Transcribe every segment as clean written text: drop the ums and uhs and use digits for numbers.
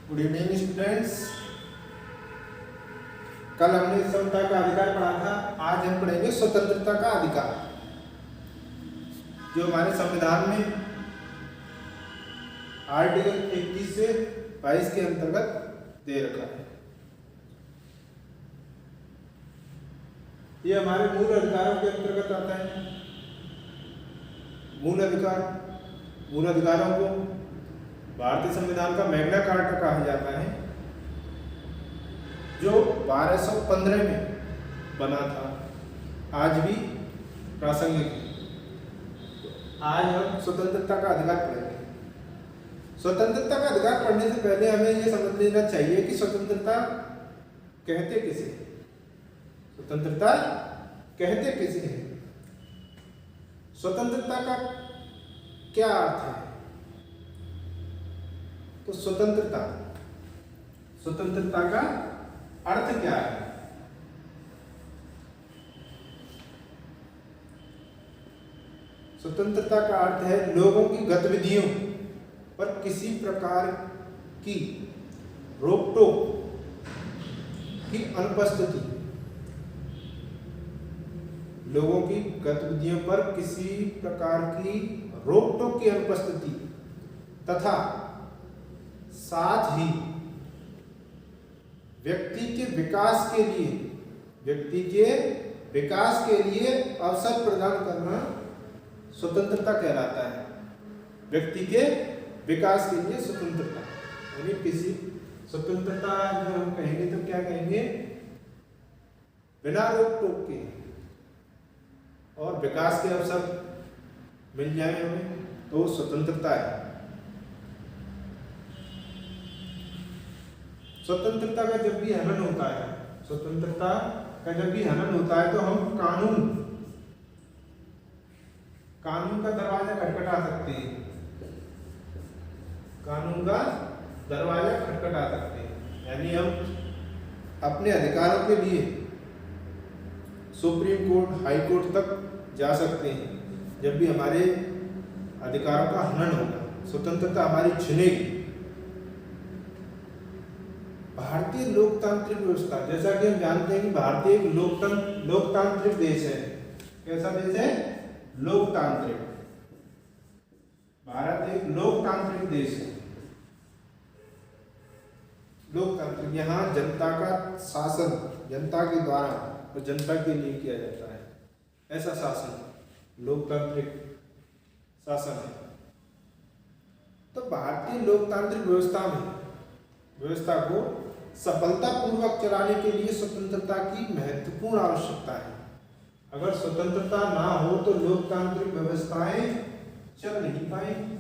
Good evening students. कल हमने समता का अधिकार पढ़ा था, आज हम पढ़ेंगे स्वतंत्रता का अधिकार, जो हमारे संविधान में आर्टिकल 21 से 22 के अंतर्गत दे रखा है। ये हमारे मूल अधिकारों के अंतर्गत आता है। मूल अधिकारों को भारतीय संविधान का मैग्ना कार्टा कहा जाता है, जो 1215 में बना था, आज भी प्रासंगिक है। आज हम स्वतंत्रता का अधिकार पढ़ेंगे। स्वतंत्रता का अधिकार पढ़ने से पहले हमें यह समझ लेना चाहिए कि स्वतंत्रता कहते किसे हैं। स्वतंत्रता कहते किसे हैं? स्वतंत्रता का क्या अर्थ है? तो स्वतंत्रता का अर्थ क्या है? स्वतंत्रता का अर्थ है लोगों की गतिविधियों पर किसी प्रकार की रोक टोक की अनुपस्थिति। लोगों की गतिविधियों पर किसी प्रकार की रोक टोक की अनुपस्थिति तथा साथ ही व्यक्ति के विकास के लिए अवसर प्रदान करना स्वतंत्रता कहलाता है। व्यक्ति के विकास के लिए स्वतंत्रता, यानी किसी स्वतंत्रता जो हम कहेंगे तो क्या कहेंगे? बिना रोक टोक के और विकास के अवसर मिल जाए हमें, तो स्वतंत्रता है। स्वतंत्रता का जब भी हनन होता है तो हम कानून का दरवाजा खटखटा सकते हैं। यानी हम अपने अधिकारों के लिए सुप्रीम कोर्ट, हाई कोर्ट तक जा सकते हैं जब भी हमारे अधिकारों का हनन होगा, स्वतंत्रता हमारी छिनेगी। भारतीय लोकतांत्रिक व्यवस्था, जैसा कि हम जानते हैं कि भारतीय एक लोकतांत्रिक देश है। कैसा देश है? लोकतांत्रिक। भारत एक लोकतांत्रिक देश है। लोकतांत्रिक, यहाँ जनता का शासन जनता के द्वारा और जनता के लिए किया जाता है, ऐसा शासन लोकतांत्रिक शासन है। तो भारतीय लोकतांत्रिक व्यवस्था को सफलतापूर्वक चलाने के लिए स्वतंत्रता की महत्वपूर्ण आवश्यकता है। अगर स्वतंत्रता ना हो तो लोकतांत्रिक व्यवस्थाएं चल नहीं पाएंगी,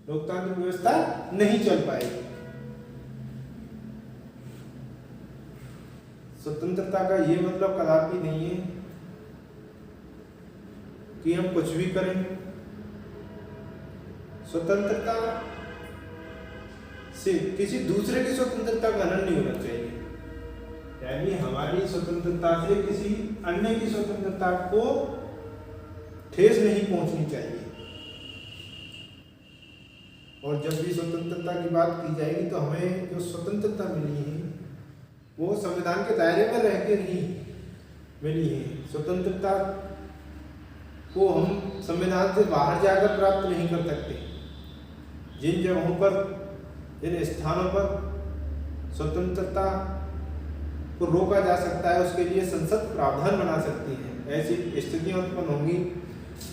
लोकतांत्रिक व्यवस्था नहीं चल पाएगी। स्वतंत्रता का ये मतलब कदापि नहीं है कि हम कुछ भी करें। स्वतंत्रता से किसी दूसरे की स्वतंत्रता का हनन नहीं होना चाहिए। यानी हमारी स्वतंत्रता से किसी अन्य की स्वतंत्रता को ठेस नहीं पहुंचनी चाहिए। और जब भी स्वतंत्रता की बात की जाएगी तो हमें जो स्वतंत्रता मिली है वो संविधान के दायरे में रह के नहीं मिली है। स्वतंत्रता को हम संविधान से बाहर जाकर प्राप्त नहीं कर सकते। जिन जगहों पर, जिन स्थानों पर स्वतंत्रता को रोका जा सकता है, उसके लिए संसद प्रावधान बना सकती है। ऐसी स्थितियां उत्पन्न होंगी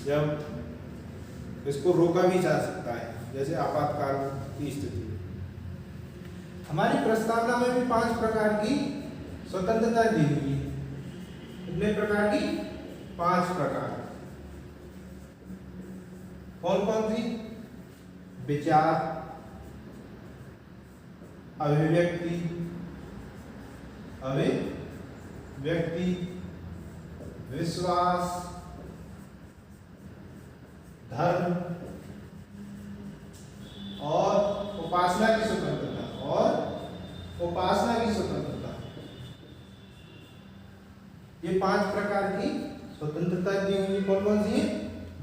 जब इसको रोका भी जा सकता है, जैसे आपातकाल की स्थिति। हमारी प्रस्तावना में भी 5 प्रकार की स्वतंत्रता दी हुई है। कितने प्रकार की? 5 प्रकार। कौन कौन सी? विचार, अभिव्यक्ति, विश्वास, धर्म और उपासना की स्वतंत्रता। ये 5 प्रकार की स्वतंत्रता दी हुई। कौन कौन सी है?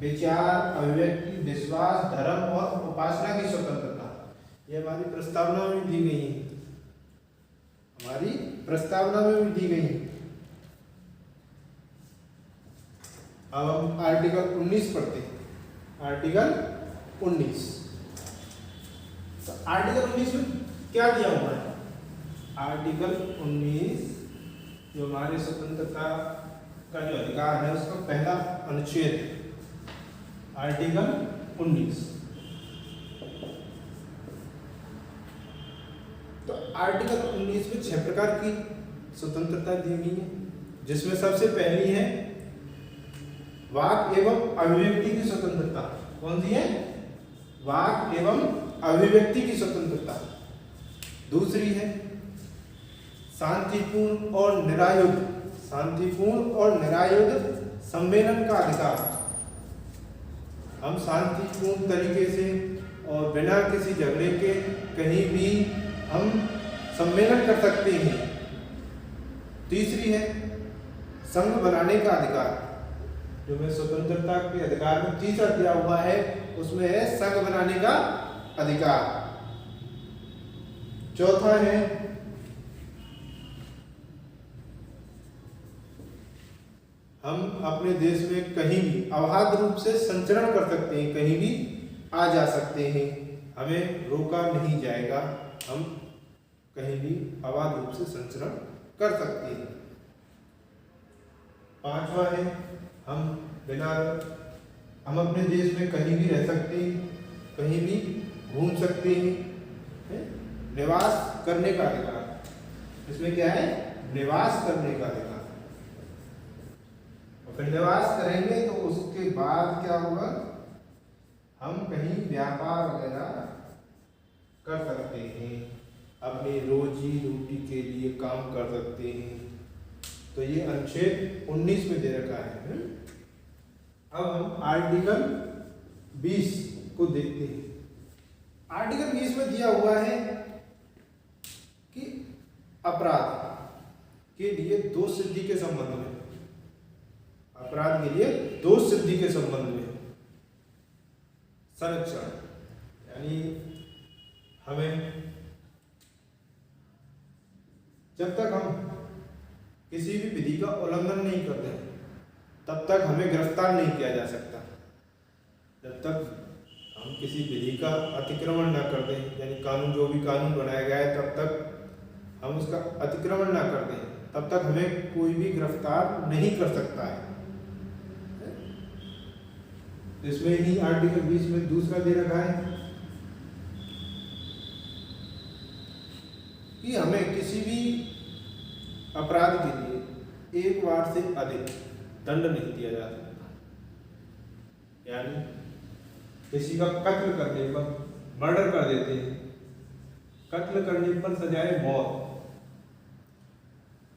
विचार, अभिव्यक्ति, विश्वास, धर्म और उपासना की स्वतंत्रता। ये हमारी प्रस्तावना में दी गई है, हमारी प्रस्तावना में भी दी गई है। अब हम आर्टिकल 19 पढ़ते हैं। आर्टिकल 19, तो आर्टिकल 19 में क्या दिया हुआ है? आर्टिकल 19 जो हमारे स्वतंत्रता का जो अधिकार है उसका पहला अनुच्छेद है, आर्टिकल 19। तो आर्टिकल 19 में 6 प्रकार की स्वतंत्रता दी हुई है, जिसमें सबसे पहली है वाक एवं अभिव्यक्ति की स्वतंत्रता। कौन सी है? वाक एवं अभिव्यक्ति की स्वतंत्रता। दूसरी है शांतिपूर्ण और निरायुध सम्मेलन का अधिकार। हम शांतिपूर्ण तरीके से और बिना किसी झगड़े के कहीं भी हम सम्मेलन कर सकते हैं। तीसरी है संघ बनाने का अधिकार, जो में स्वतंत्रता के अधिकार में तीसरा दिया हुआ है, उसमें है संघ बनाने का अधिकार। चौथा है हम अपने देश में कहीं भी अबाध रूप से संचरण कर सकते हैं, कहीं भी आ जा सकते हैं, हमें रोका नहीं जाएगा, हम कहीं भी अबाध रूप से संचरण कर सकते हैं। पांचवा है हम अपने देश में कहीं भी रह सकते हैं, कहीं भी घूम सकते हैं। निवास करने का अधिकार, इसमें क्या है? निवास करने का अधिकार। और फिर निवास करेंगे तो उसके बाद क्या होगा? हम कहीं व्यापार वगैरह कर सकते हैं, अपनी रोजी रोटी के लिए काम कर सकते हैं। तो ये अनुच्छेद 19 में दे रखा है। अब हम आर्टिकल 20 को देखते हैं। आर्टिकल 20 में दिया हुआ है कि अपराध के लिए दोष सिद्धि के संबंध में, अपराध के लिए दोष सिद्धि के संबंध में संरक्षण, यानी हमें जब तक हम किसी भी विधि का उल्लंघन नहीं करते तब तक हमें गिरफ्तार नहीं किया जा सकता। जब तक हम किसी विधि का अतिक्रमण न कर दें, यानी कानून, जो भी कानून बनाया गया है, तब तक हम उसका अतिक्रमण न कर दें, तब तक हमें कोई भी गिरफ्तार नहीं कर सकता है। इसमें ही आर्टिकल 20 में दूसरा दे रखा है कि हमें किसी भी अपराध के लिए 1 बार से अधिक दंड नहीं दिया जा सकता। यानी किसी का कत्ल करने पर, मर्डर कर देते हैं, कत्ल करने पर सजाए मौत,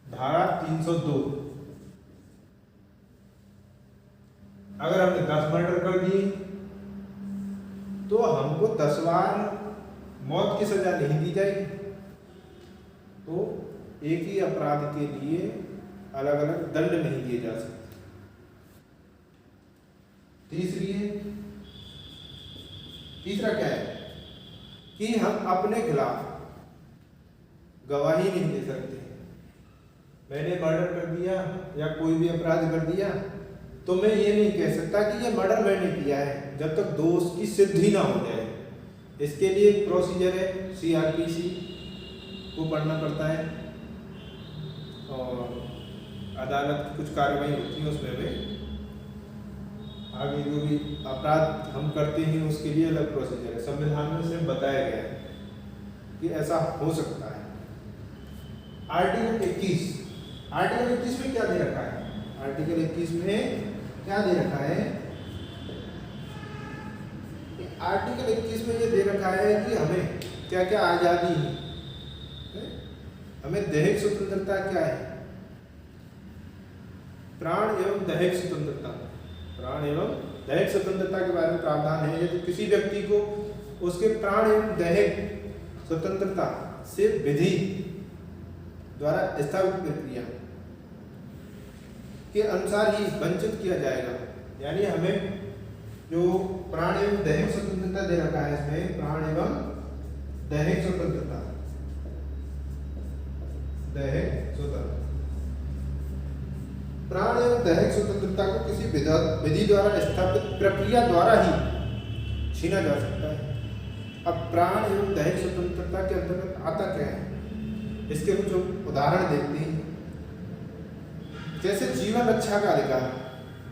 धारा 302। अगर हमने 10 मर्डर कर दिए तो हमको 10 बार मौत की सजा नहीं दी जाएगी। तो एक ही अपराध के लिए अलग अलग दंड नहीं दिए जा सकते। तीसरा क्या है कि हम अपने खिलाफ गवाही नहीं दे सकते। मैंने मर्डर कर दिया या कोई भी अपराध कर दिया तो मैं ये नहीं कह सकता कि ये मर्डर मैंने किया है, जब तक दोष की सिद्धि ना हो जाए। इसके लिए एक प्रोसीजर है, CRPC को पढ़ना पड़ता है और अदालत की कुछ कार्रवाई होती है, उसमें भी आगे जो भी अपराध हम करते हैं उसके लिए अलग प्रोसीजर है। संविधान में सिर्फ बताया गया है कि ऐसा हो सकता है। आर्टिकल 21 में क्या दे रखा है? आर्टिकल 21 में क्या दे रखा है? आर्टिकल 21 में ये दे रखा है कि हमें क्या क्या आजादी है। हमें दैहिक स्वतंत्रता क्या है? प्राण एवं दैहिक स्वतंत्रता। प्राण एवं दैहिक स्वतंत्रता के बारे में प्रावधान है। यदि किसी व्यक्ति को उसके प्राण एवं दैहिक स्वतंत्रता से विधि द्वारा स्थापित प्रक्रिया के अनुसार ही वंचित किया जाएगा। यानी हमें जो प्राण एवं दैहिक स्वतंत्रता दे रखा है, इसमें प्राण एवं दैहिक स्वतंत्रता, दैहिक स्वतंत्रता। प्राण एवं दैहिक स्वतंत्रता को किसी विधि द्वारा स्थापित प्रक्रिया द्वारा ही छीना जा सकता है। अब प्राण एवं दैहिक स्वतंत्रता के अंतर्गत आता क्या है, इसके कुछ उदाहरण देखते हैं। जैसे जीवन रक्षा का अधिकार,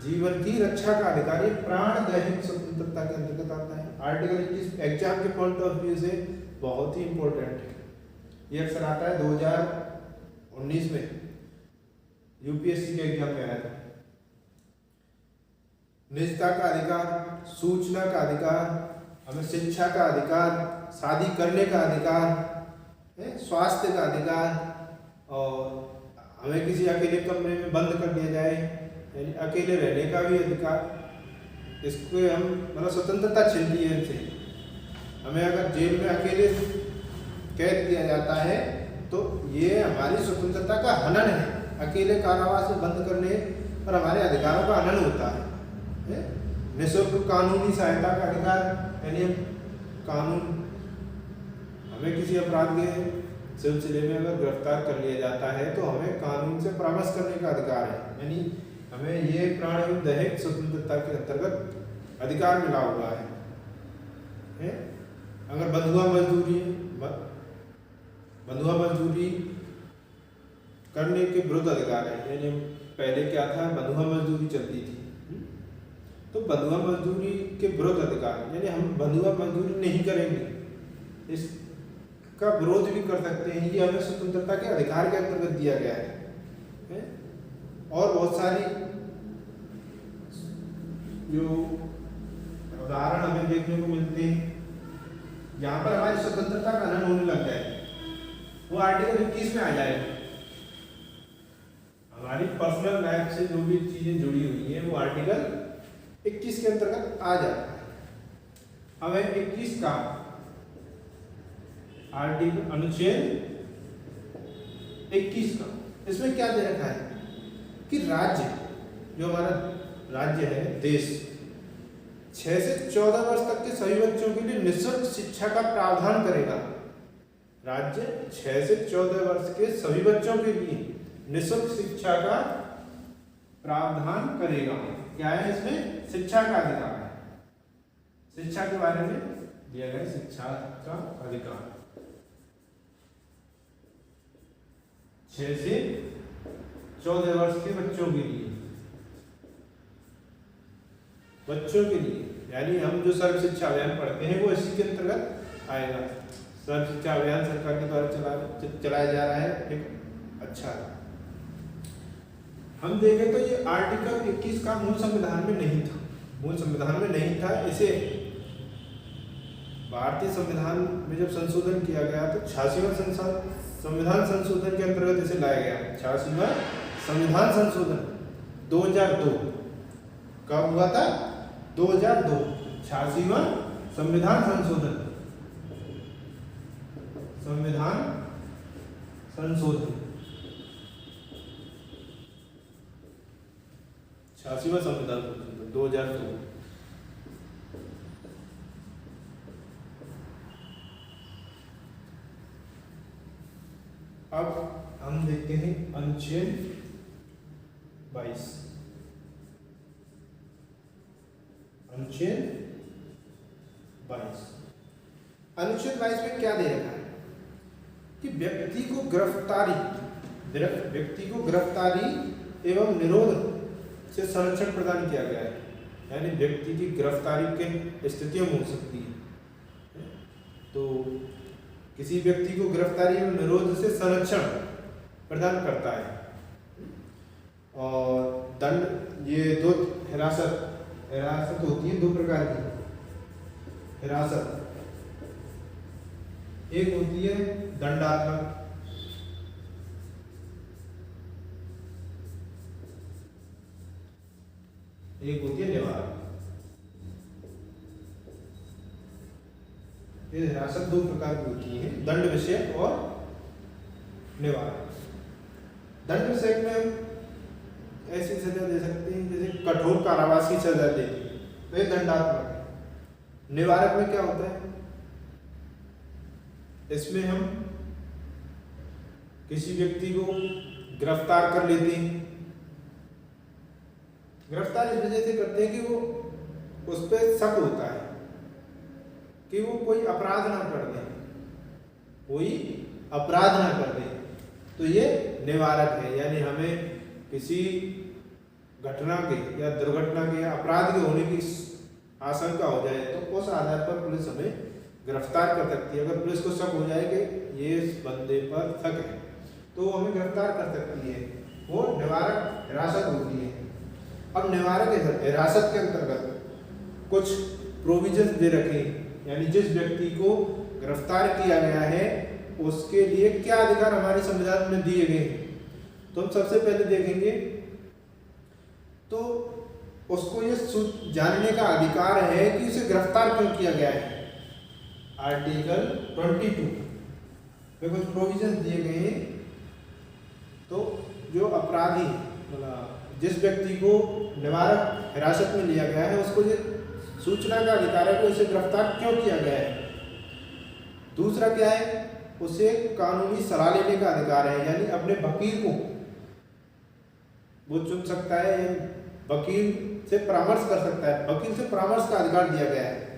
जीवन की रक्षा का अधिकार, ये प्राण दैहिक स्वतंत्रता के अंतर्गत आता है। आर्टिकल 21 एग्जाम के पॉइंट ऑफ व्यू से बहुत ही इंपॉर्टेंट है। ये अक्सर आता है 2019 में यूपीएससी के एग्जाम में आया था। निजता का अधिकार, सूचना का अधिकार, हमें शिक्षा का अधिकार, शादी करने का अधिकार, स्वास्थ्य का अधिकार, और हमें किसी अकेले कमरे में बंद कर दिया जाए, यानी अकेले रहने का भी अधिकार। इसको हम मतलब स्वतंत्रता छीन ली है इनसे। हमें अगर जेल में अकेले कैद किया जाता है तो ये हमारी स्वतंत्रता का हनन है। अकेले कारावास में बंद करने पर हमारे अधिकारों का हनन होता है। निःशुल्क कानूनी सहायता का अधिकार, यानी कानून, हमें किसी अपराध के सिलसिले में अगर गिरफ्तार कर लिया जाता है तो हमें कानून से परामर्श करने का अधिकार है, यानी हमें ये प्राण एवं दैहिक स्वतंत्रता के अंतर्गत अधिकार मिला हुआ है। अगर बंधुआ मजदूरी करने के विरुद्ध अधिकार है, यानी पहले क्या था, बंधुआ मजदूरी चलती थी, तो बंधुआ मजदूरी के विरुद्ध अधिकार, यानी हम बंधुआ मजदूरी नहीं करेंगे, इसका विरोध भी कर सकते हैं। ये हमें स्वतंत्रता के अधिकार के अंतर्गत दिया गया है। और बहुत सारी जो उदाहरण हमें देखने को मिलते हैं यहाँ पर हमारी स्वतंत्रता का हनन होने लग जाए, वो आर्टिकल 21 में आ जाएगा। हमारी पर्सनल लाइफ से जो भी चीजें जुड़ी हुई है वो आर्टिकल 21 के अंतर्गत आ जाता है। हमें 21 का आर्टिकल अनुच्छेद 21 का, इसमें क्या दे रखा है कि राज्य, जो हमारा राज्य है, देश 6 से 14 वर्ष तक के सभी बच्चों के लिए निःशुल्क शिक्षा का प्रावधान करेगा। राज्य 6 से 14 वर्ष के सभी बच्चों के लिए निःशुल्क शिक्षा का प्रावधान करेगा। क्या है इसमें, शिक्षा का अधिकार है। शिक्षा के बारे में दिया गया शिक्षा का अधिकार 6 से 14 वर्ष के बच्चों के लिए, यानी हम जो सर्व शिक्षा अभियान पढ़ते हैं वो इसी के अंतर्गत आएगा। सर्व शिक्षा अभियान सरकार के द्वारा चलाया जा रहा है, एक अच्छा है। हम देखें तो ये आर्टिकल 21 का मूल संविधान में नहीं था। इसे भारतीय संविधान में जब संशोधन किया गया तो 86वां संविधान संशोधन के अंतर्गत इसे लाया गया। 86वां संविधान संशोधन 2002 कब हुआ था, 2002। 86वां संविधान संशोधन 86वां संविधान संशोधन 2002। अब हम देखते हैं अनुच्छेद 22। अनुच्छेद 22 में क्या दे रखा है कि व्यक्ति को गिरफ्तारी एवं निरोध से संरक्षण प्रदान किया गया है। यानी व्यक्ति की गिरफ्तारी किन स्थितियों में हो सकती है, तो किसी व्यक्ति को गिरफ्तारी एवं निरोध से संरक्षण प्रदान करता है। और दंड, ये दो हिरासत होती है, 2 प्रकार की हिरासत। एक होती है दंडात्मक, एक होती है निवारक। ये हिरासत 2 प्रकार की होती है, दंड विषयक और निवारक। दंड विषयक में हम ऐसी सजा दे सकते हैं जैसे कठोर कारावास की सजा देती है, तो ये दंडात्मक है। निवारक में क्या होता है, इसमें हम किसी व्यक्ति को गिरफ्तार कर लेते हैं। गिरफ्तार इस वजह से करते हैं कि वो उस पर शक होता है कि वो कोई अपराध ना कर दे, कोई अपराध ना कर दे, तो ये निवारक है। यानी हमें किसी घटना के या दुर्घटना के या अपराध के होने की आशंका हो जाए तो उस आधार पर पुलिस हमें गिरफ्तार कर सकती है। अगर पुलिस को शक हो जाए कि ये इस बंदे पर शक है तो हमें गिरफ्तार कर सकती है, वो निवारक हिरासत होती है। अब निवारक हिरासत के अंतर्गत कुछ प्रोविजन दे रखे, यानी जिस व्यक्ति को गिरफ्तार किया गया है उसके लिए क्या अधिकार हमारे संविधान में दिए गए हैं। तो हम सबसे पहले देखेंगे तो उसको ये जानने का अधिकार है कि उसे गिरफ्तार क्यों किया गया है। आर्टिकल 22 में कुछ प्रोविजन दिए गए हैं। तो जो अपराधी मतलब जिस व्यक्ति को निवारक हिरासत में लिया गया है उसको ये सूचना का अधिकार है कि उसे गिरफ्तार क्यों किया गया है। दूसरा क्या है, उसे कानूनी सलाह लेने का अधिकार है, यानी अपने वकील को वो चुन सकता है, वकील से परामर्श कर सकता है, वकील से परामर्श का अधिकार दिया गया है।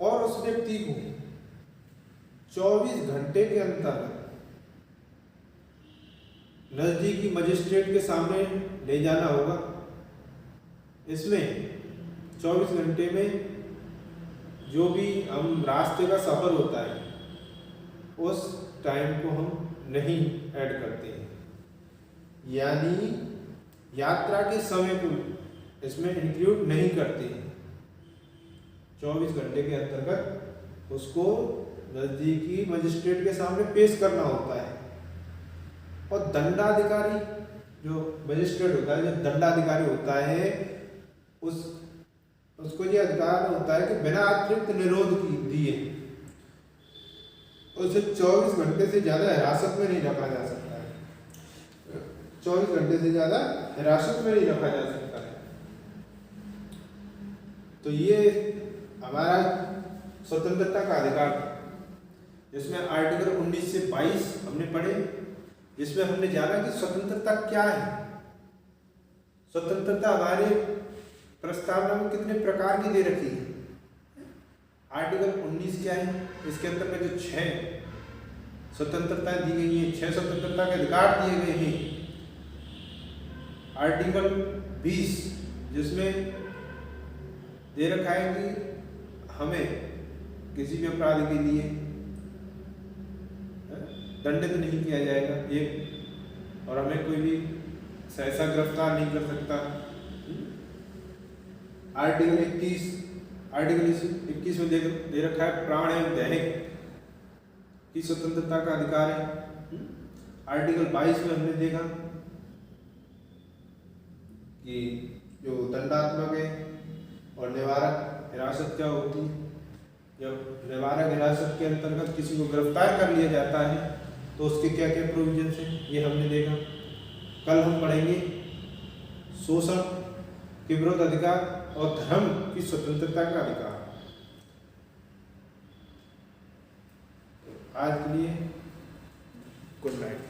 और उस व्यक्ति को 24 घंटे के अंदर नजदीकी मजिस्ट्रेट के सामने ले जाना होगा। इसमें 24 घंटे में जो भी हम रास्ते का सफर होता है उस टाइम को हम नहीं ऐड करते हैं, यानी यात्रा के समय को इसमें इंक्लूड नहीं करते हैं। 24 घंटे के अंतर्गत उसको नजदीकी मजिस्ट्रेट के सामने पेश करना होता है। और दंडाधिकारी जो मजिस्ट्रेट होता है, जो दंडाधिकारी होता है, उसको ये अधिकार होता है कि बिना अतिरिक्त निरोध दिए उसे 24 घंटे से ज्यादा हिरासत में नहीं रखा जा सकता है। 24 घंटे से ज्यादा हिरासत में नहीं रखा जा सकता है। तो ये हमारा स्वतंत्रता का अधिकार था, जिसमें आर्टिकल 19 से 22 हमने पढ़े, जिसमें हमने जाना कि स्वतंत्रता क्या है। स्वतंत्रता हमारे प्रस्तावना में कितने प्रकार की दे रखी है। आर्टिकल 19 क्या है, इसके अंदर में जो 6 स्वतंत्रताएं दी गई हैं, 6 स्वतंत्रता के अधिकार दिए गए हैं। आर्टिकल 20 जिसमें दे रखा है कि हमें किसी भी अपराध के लिए दंडित नहीं किया जाएगा एक, और हमें कोई भी सहसा गिरफ्तार नहीं कर सकता। आर्टिकल 21 में दे रखा है प्राण एवं दैनिक की स्वतंत्रता का अधिकार है। आर्टिकल 22 में हमने देखा कि जो दंडात्मक है और निवारक हिरासत क्या होती है। जब निवारक हिरासत के अंतर्गत किसी को गिरफ्तार कर लिया जाता है तो उसके क्या क्या प्रोविजन हैं, ये हमने देखा। कल हम पढ़ेंगे शोषण के विरुद्ध अधिकार और धर्म की स्वतंत्रता का अधिकार। आज के लिए गुड नाइट।